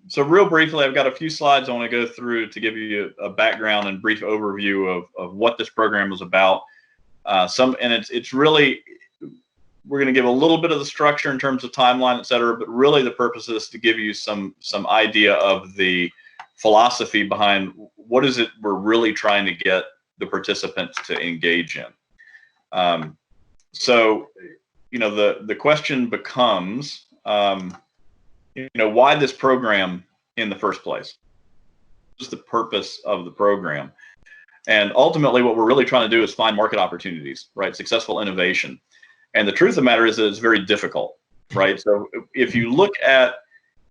So real briefly, I've got a few slides I want to go through to give you a background and brief overview of what this program is about. It's really, we're going to give a little bit of the structure in terms of timeline, et cetera, but really the purpose is to give you some idea of the philosophy behind what is it we're really trying to get the participants to engage in. So, the question becomes, why this program in the first place? What's the purpose of the program? And ultimately, what we're really trying to do is find market opportunities, right? Successful innovation. And the truth of the matter is that it's very difficult, right? So if you look at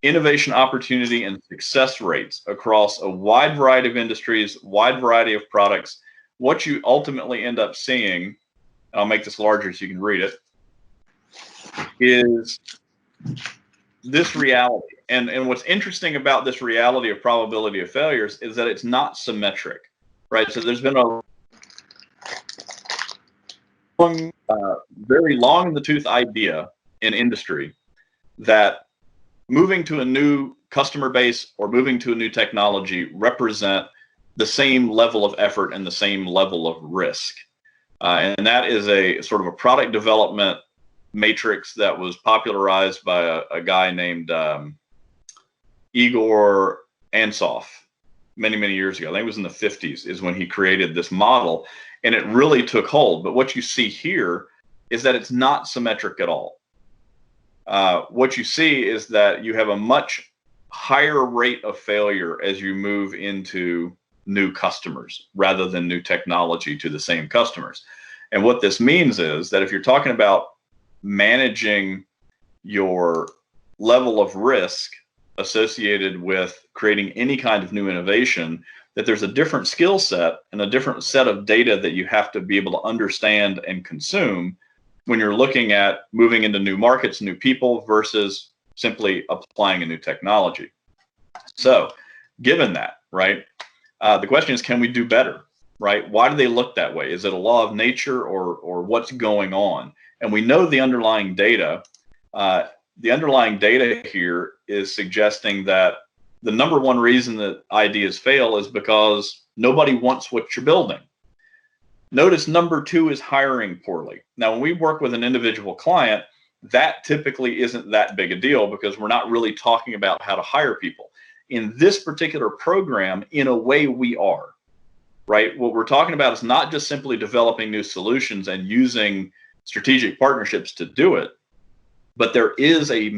innovation opportunity and success rates across a wide variety of industries, wide variety of products, what you ultimately end up seeing, and I'll make this larger so you can read it, is this reality. And what's interesting about this reality of probability of failures is that it's not symmetric, right? So there's been a very long in the tooth idea in industry that moving to a new customer base or moving to a new technology represent the same level of effort and the same level of risk. And that is a sort of a product development matrix that was popularized by a guy named Igor Ansoff many, many years ago. I think it was in the 50s is when he created this model, and it really took hold. But what you see here is that it's not symmetric at all. What you see is that you have a much higher rate of failure as you move into new customers rather than new technology to the same customers. And what this means is that if you're talking about managing your level of risk associated with creating any kind of new innovation, that there's a different skill set and a different set of data that you have to be able to understand and consume when you're looking at moving into new markets, new people, versus simply applying a new technology. So given that, right, the question is, can we do better, right? Why do they look that way? Is it a law of nature or what's going on? And we know the underlying data. The underlying data here is suggesting that the number one reason that ideas fail is because nobody wants what you're building. Notice number two is hiring poorly. Now, when we work with an individual client, that typically isn't that big a deal because we're not really talking about how to hire people. In this particular program, in a way, we are, right? What we're talking about is not just simply developing new solutions and using strategic partnerships to do it, but there is a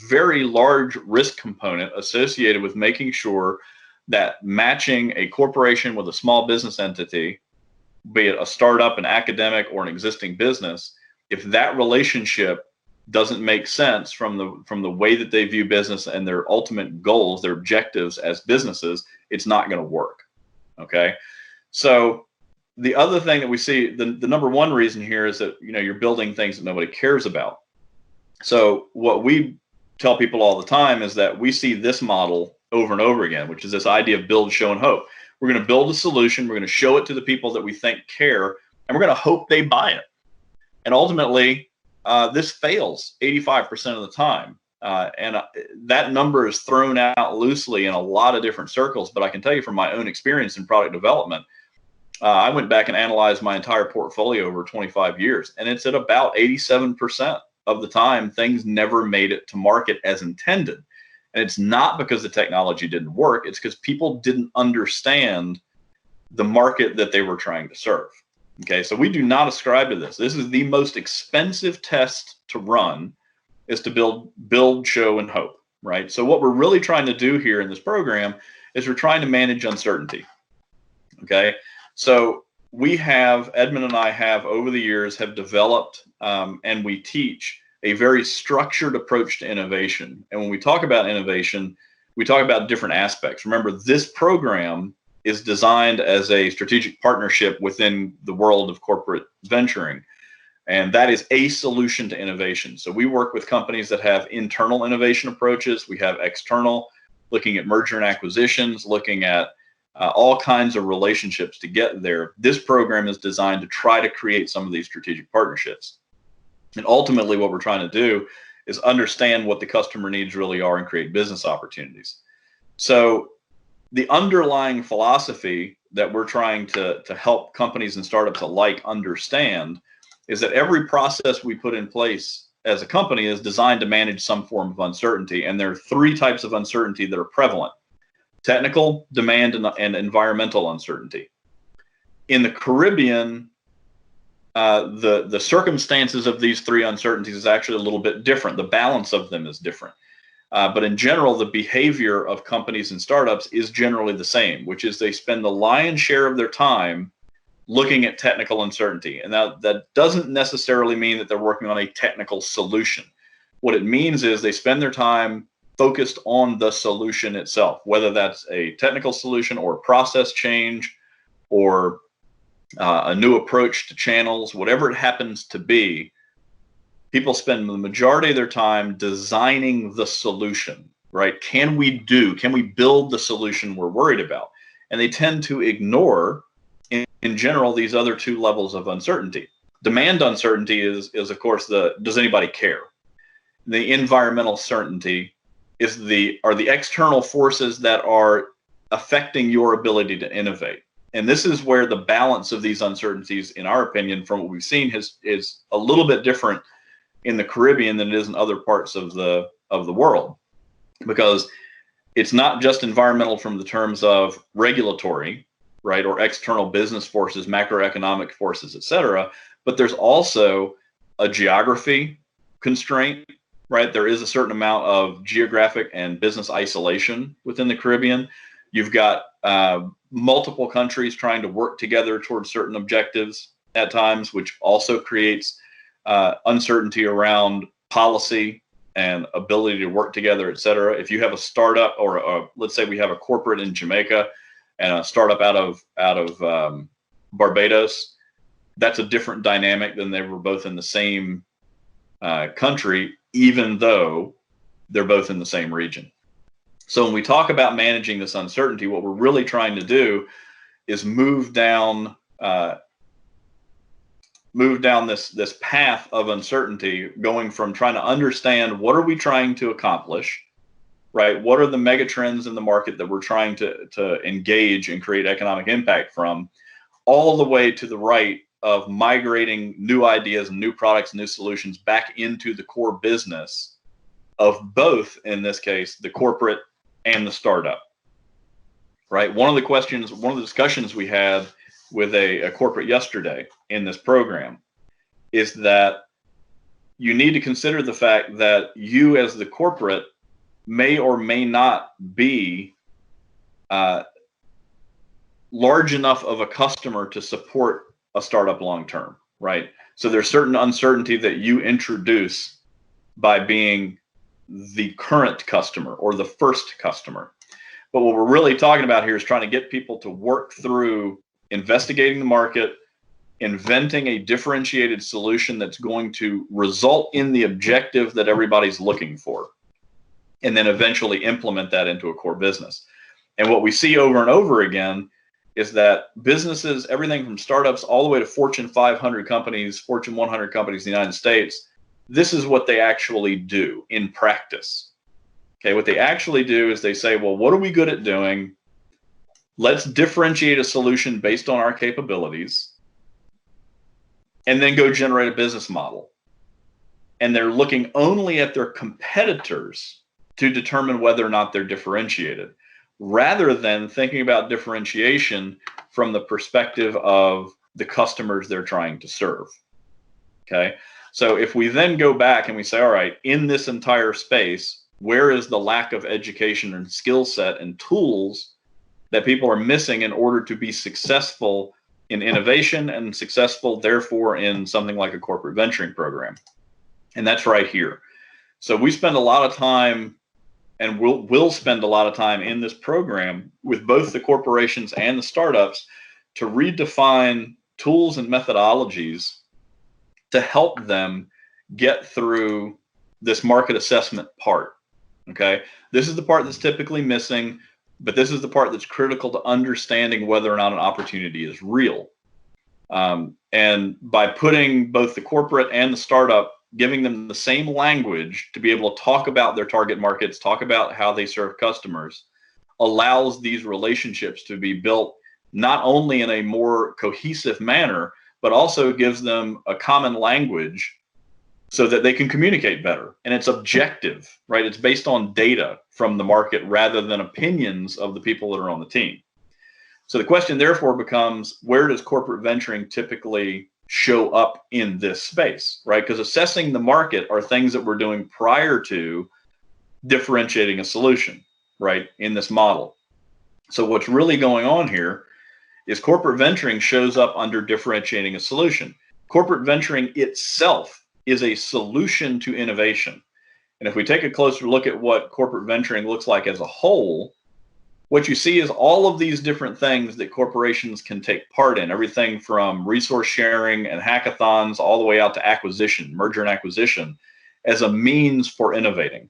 very large risk component associated with making sure that matching a corporation with a small business entity, be it a startup, an academic, or an existing business, if that relationship doesn't make sense from the way that they view business and their ultimate goals, their objectives as businesses, it's not going to work. Okay. So the other thing that we see, the number one reason here is that, you're building things that nobody cares about. So what we tell people all the time is that we see this model over and over again, which is this idea of build, show, and hope. We're going to build a solution. We're going to show it to the people that we think care, and we're going to hope they buy it. And ultimately, this fails 85% of the time. And that number is thrown out loosely in a lot of different circles. But I can tell you from my own experience in product development, I went back and analyzed my entire portfolio over 25 years, and it's at about 87% of the time things never made it to market as intended. And it's not because the technology didn't work. It's because people didn't understand the market that they were trying to serve. Okay, so we do not ascribe to this. This is the most expensive test to run, is to build, show, and hope, right? So what we're really trying to do here in this program is we're trying to manage uncertainty. Okay, so Edmund and I have over the years have developed and we teach a very structured approach to innovation. And when we talk about innovation, we talk about different aspects. Remember, this program is designed as a strategic partnership within the world of corporate venturing. And that is a solution to innovation. So we work with companies that have internal innovation approaches. We have external, looking at merger and acquisitions, looking at all kinds of relationships to get there. This program is designed to try to create some of these strategic partnerships. And ultimately, what we're trying to do is understand what the customer needs really are and create business opportunities. So the underlying philosophy that we're trying to help companies and startups alike understand is that every process we put in place as a company is designed to manage some form of uncertainty. And there are three types of uncertainty that are prevalent: technical, demand, and environmental uncertainty. In the Caribbean, the circumstances of these three uncertainties is actually a little bit different. The balance of them is different. But in general, the behavior of companies and startups is generally the same, which is they spend the lion's share of their time looking at technical uncertainty. And that doesn't necessarily mean that they're working on a technical solution. What it means is they spend their time focused on the solution itself, whether that's a technical solution or a process change or a new approach to channels, whatever it happens to be. People spend the majority of their time designing the solution, right? Can we build the solution we're worried about? And they tend to ignore, in general, these other two levels of uncertainty. Demand uncertainty is of course, does anybody care? The environmental certainty are the external forces that are affecting your ability to innovate. And this is where the balance of these uncertainties, in our opinion, from what we've seen, is a little bit different in the Caribbean than it is in other parts of the world, because it's not just environmental from the terms of regulatory, right, or external business forces, macroeconomic forces, et cetera, but there's also a geography constraint, right? There is a certain amount of geographic and business isolation within the Caribbean. You've got multiple countries trying to work together towards certain objectives at times, which also creates uncertainty around policy and ability to work together, et cetera. If you have a startup, or let's say we have a corporate in Jamaica and a startup out of Barbados, that's a different dynamic than they were both in the same country, even though they're both in the same region. So when we talk about managing this uncertainty, what we're really trying to do is move down this path of uncertainty, going from trying to understand what are we trying to accomplish, right? What are the mega trends in the market that we're trying to engage and create economic impact from, all the way to the right of migrating new ideas and new products and new solutions back into the core business of both, in this case, the corporate and the startup, right? One of the discussions we had with a corporate yesterday in this program is that you need to consider the fact that you as the corporate may or may not be large enough of a customer to support a startup long term, right? So there's certain uncertainty that you introduce by being the current customer or the first customer. But what we're really talking about here is trying to get people to work through investigating the market, inventing a differentiated solution that's going to result in the objective that everybody's looking for, and then eventually implement that into a core business. And what we see over and over again is that businesses, everything from startups all the way to Fortune 500 companies, Fortune 100 companies in the United States, this is what they actually do in practice. Okay, what they actually do is they say, well, what are we good at doing? Let's differentiate a solution based on our capabilities, and then go generate a business model. And they're looking only at their competitors to determine whether or not they're differentiated, rather than thinking about differentiation from the perspective of the customers they're trying to serve. Okay, so if we then go back and we say, all right, in this entire space, where is the lack of education and skill set and tools that people are missing in order to be successful in innovation and successful, therefore, in something like a corporate venturing program? And that's right here. So we spend a lot of time, and we'll spend a lot of time in this program with both the corporations and the startups to redefine tools and methodologies to help them get through this market assessment part. Okay, this is the part that's typically missing, but this is the part that's critical to understanding whether or not an opportunity is real. And by putting both the corporate and the startup, giving them the same language to be able to talk about their target markets, talk about how they serve customers, allows these relationships to be built not only in a more cohesive manner, but also gives them a common language so that they can communicate better. And it's objective, right? It's based on data from the market rather than opinions of the people that are on the team. So the question therefore becomes, where does corporate venturing typically show up in this space, right? Because assessing the market are things that we're doing prior to differentiating a solution, right, in this model. So what's really going on here is corporate venturing shows up under differentiating a solution. Corporate venturing itself is a solution to innovation. And if we take a closer look at what corporate venturing looks like as a whole, what you see is all of these different things that corporations can take part in, everything from resource sharing and hackathons all the way out to acquisition, merger and acquisition, as a means for innovating.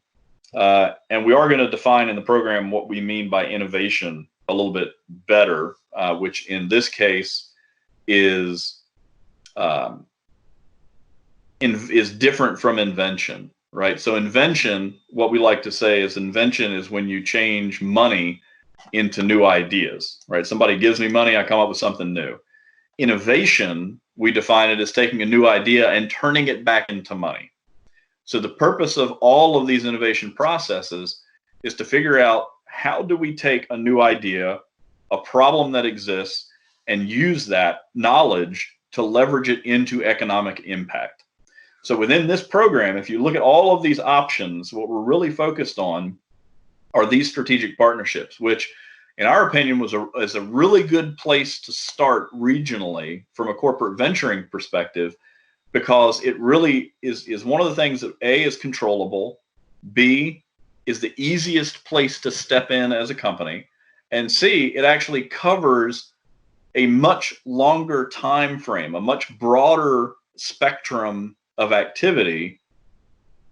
And we are going to define in the program what we mean by innovation a little bit better, which in this case is different from invention, right? So invention, what we like to say is invention is when you change money into new ideas, right? Somebody gives me money, I come up with something new. Innovation, we define it as taking a new idea and turning it back into money. So the purpose of all of these innovation processes is to figure out, how do we take a new idea, a problem that exists, and use that knowledge to leverage it into economic impact. So within this program, if you look at all of these options, what we're really focused on are these strategic partnerships, which in our opinion is a really good place to start regionally from a corporate venturing perspective, because it really is one of the things that A, is controllable, B, is the easiest place to step in as a company, and C, it actually covers a much longer time frame, a much broader spectrum of activity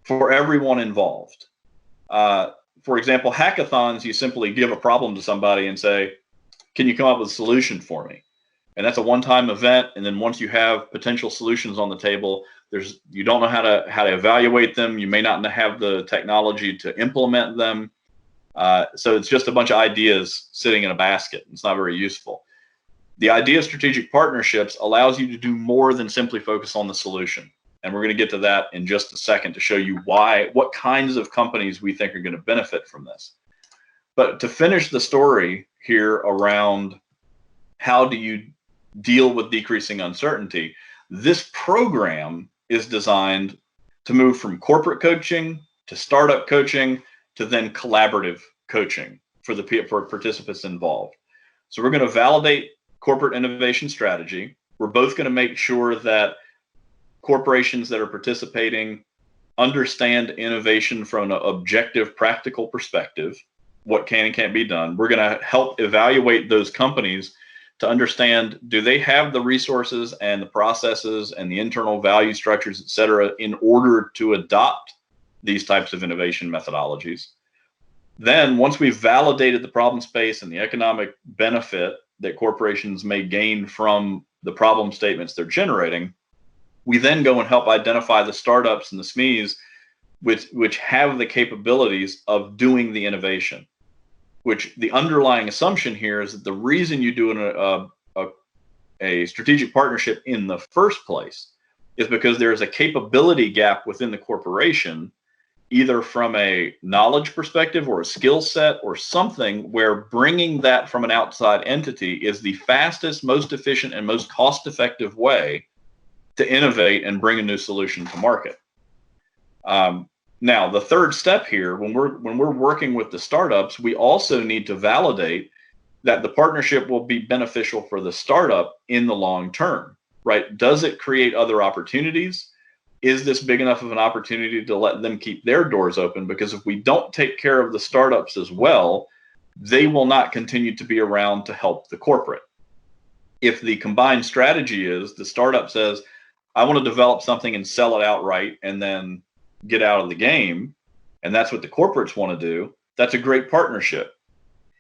for everyone involved. For example, hackathons, you simply give a problem to somebody and say, can you come up with a solution for me? And that's a one-time event. And then once you have potential solutions on the table, you don't know how to evaluate them. You may not have the technology to implement them. So it's just a bunch of ideas sitting in a basket. It's not very useful. The idea of strategic partnerships allows you to do more than simply focus on the solution. And we're going to get to that in just a second to show you what kinds of companies we think are going to benefit from this. But to finish the story here around how do you deal with decreasing uncertainty, this program is designed to move from corporate coaching to startup coaching to then collaborative coaching for participants involved. So we're going to validate corporate innovation strategy. We're both going to make sure that corporations that are participating understand innovation from an objective, practical perspective, what can and can't be done. We're going to help evaluate those companies to understand, do they have the resources and the processes and the internal value structures, et cetera, in order to adopt these types of innovation methodologies. Then once we've validated the problem space and the economic benefit that corporations may gain from the problem statements they're generating, we then go and help identify the startups and the SMEs which have the capabilities of doing the innovation. Which the underlying assumption here is that the reason you do a strategic partnership in the first place is because there is a capability gap within the corporation, either from a knowledge perspective or a skill set or something, where bringing that from an outside entity is the fastest, most efficient, and most cost-effective way to innovate and bring a new solution to market. Now, the third step here, when we're working with the startups, we also need to validate that the partnership will be beneficial for the startup in the long term, right? Does it create other opportunities? Is this big enough of an opportunity to let them keep their doors open? Because if we don't take care of the startups as well, they will not continue to be around to help the corporate. If the combined strategy is the startup says, I want to develop something and sell it outright and then get out of the game, and that's what the corporates want to do, that's a great partnership.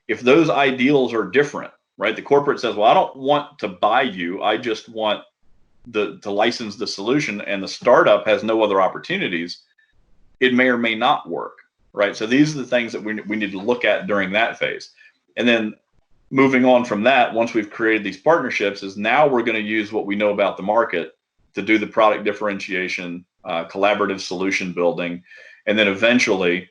If those ideals are different, right? The corporate says, well, I don't want to buy you, I just want to license the solution, and the startup has no other opportunities, it may or may not work. right? So these are the things that we need to look at during that phase. And then moving on from that, once we've created these partnerships, is now we're going to use what we know about the market to do the product differentiation, collaborative solution building, and then eventually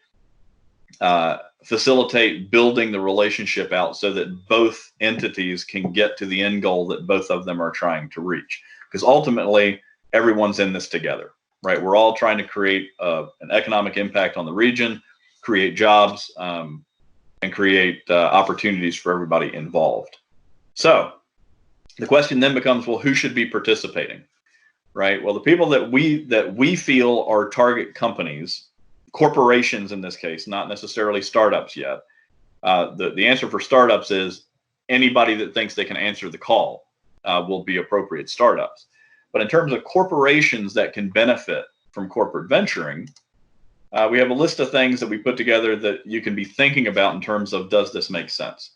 facilitate building the relationship out so that both entities can get to the end goal that both of them are trying to reach. Because ultimately, everyone's in this together, right? We're all trying to create an economic impact on the region, create jobs, and create opportunities for everybody involved. So the question then becomes, well, who should be participating, right? Well, the people that we feel are target companies, corporations in this case, not necessarily startups yet. The answer for startups is anybody that thinks they can answer the call will be appropriate startups. But in terms of corporations that can benefit from corporate venturing, we have a list of things that we put together that you can be thinking about in terms of, does this make sense?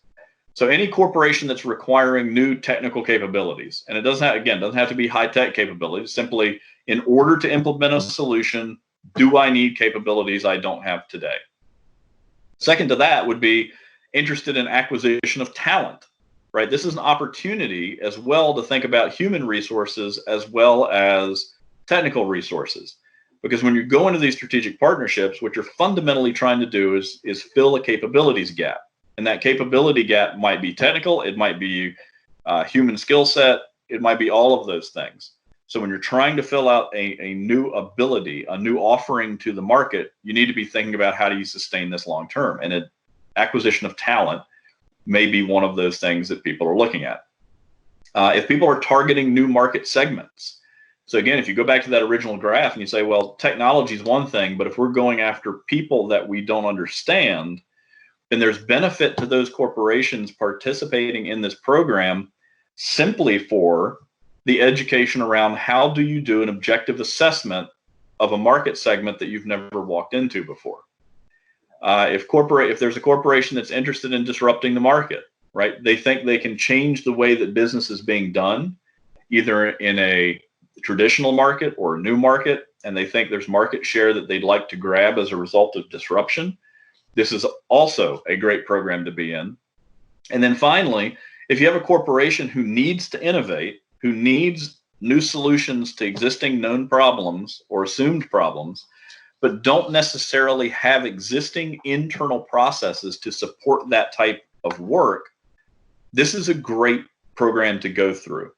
So any corporation that's requiring new technical capabilities, and it doesn't have to be high-tech capabilities, simply in order to implement a solution, do I need capabilities I don't have today? Second to that would be interested in acquisition of talent, right? This is an opportunity as well to think about human resources as well as technical resources. Because when you go into these strategic partnerships, what you're fundamentally trying to do is fill a capabilities gap. And that capability gap might be technical, it might be human skill set, it might be all of those things. So when you're trying to fill out a new ability, a new offering to the market, you need to be thinking about how do you sustain this long term. And an acquisition of talent may be one of those things that people are looking at. If people are targeting new market segments, so again, if you go back to that original graph and you say, well, technology is one thing, but if we're going after people that we don't understand, then there's benefit to those corporations participating in this program simply for the education around how do you do an objective assessment of a market segment that you've never walked into before. If there's a corporation that's interested in disrupting the market, right? They think they can change the way that business is being done, either in a traditional market or a new market, and they think there's market share that they'd like to grab as a result of disruption. This is also a great program to be in. And then finally, if you have a corporation who needs to innovate, who needs new solutions to existing known problems or assumed problems, but don't necessarily have existing internal processes to support that type of work, this is a great program to go through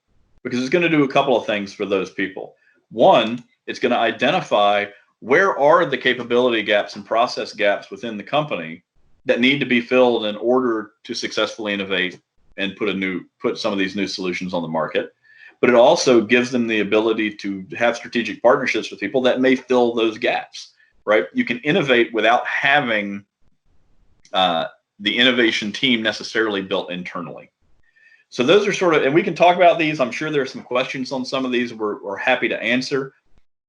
because it's going to do a couple of things for those people. One, it's going to identify where are the capability gaps and process gaps within the company that need to be filled in order to successfully innovate and put some of these new solutions on the market. But it also gives them the ability to have strategic partnerships with people that may fill those gaps, right? You can innovate without having the innovation team necessarily built internally. So those are and we can talk about these. I'm sure there are some questions on some of these we're happy to answer.